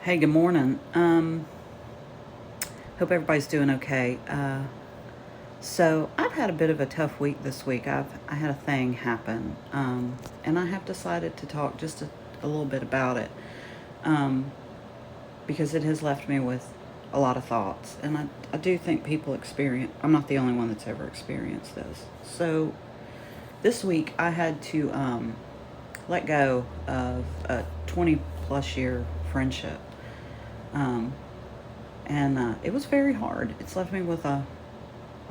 Hey, good morning. Hope everybody's doing okay. So I've had a bit of a tough week this week. I had a thing happen, and I have decided to talk just a little bit about it, um, because it has left me with a lot of thoughts, and I do think people experience. I'm not the only one that's ever experienced this. So this week I had to let go of a 20 plus year friendship. Um, and it was very hard. It's left me with a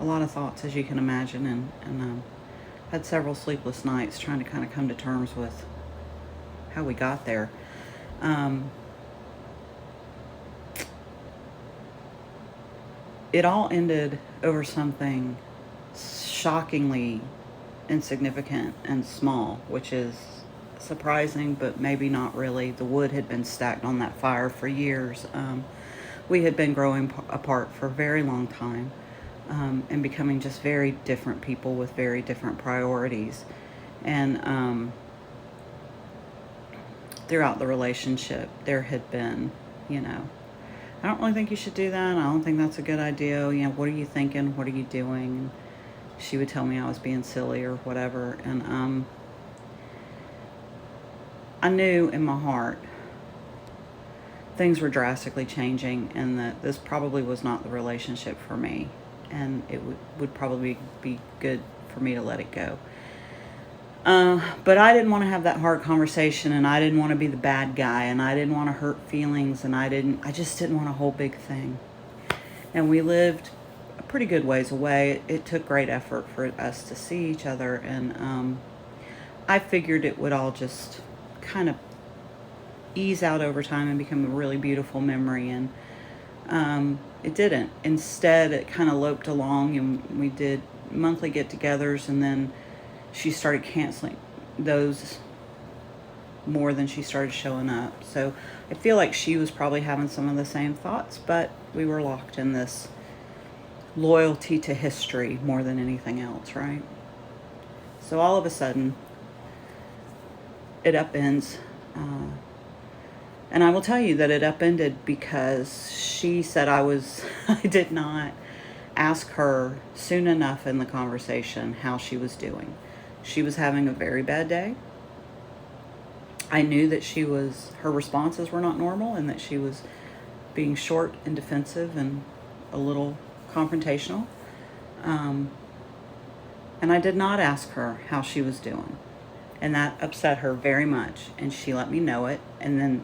lot of thoughts, as you can imagine, and had several sleepless nights trying to kind of come to terms with how we got there. Um, it all ended over something shockingly insignificant and small, which is surprising, but maybe not really. The wood had been stacked on that fire for years. We had been growing apart for a very long time, and becoming just very different people with very different priorities. And throughout the relationship, there had been, you know, I don't really think you should do that. I don't think that's a good idea. What are you thinking? What are you doing? And she would tell me I was being silly or whatever. And I knew in my heart things were drastically changing and that this probably was not the relationship for me. And it would probably be good for me to let it go. But I didn't want to have that hard conversation, and I didn't want to be the bad guy, and I didn't want to hurt feelings, and I just didn't want a whole big thing. And we lived a pretty good ways away. It took great effort for us to see each other, and I figured it would all just kind of ease out over time and become a really beautiful memory, and it didn't. Instead, it kind of loped along, and we did monthly get-togethers, and then she started canceling those more than she started showing up. So I feel like she was probably having some of the same thoughts, but we were locked in this loyalty to history more than anything else, right? So all of a sudden, it upends. And I will tell you that it upended because she said I did not ask her soon enough in the conversation how she was doing. She was having a very bad day. I knew that her responses were not normal and that she was being short and defensive and a little confrontational. Um, and I did not ask her how she was doing. And that upset her very much. And she let me know it. And then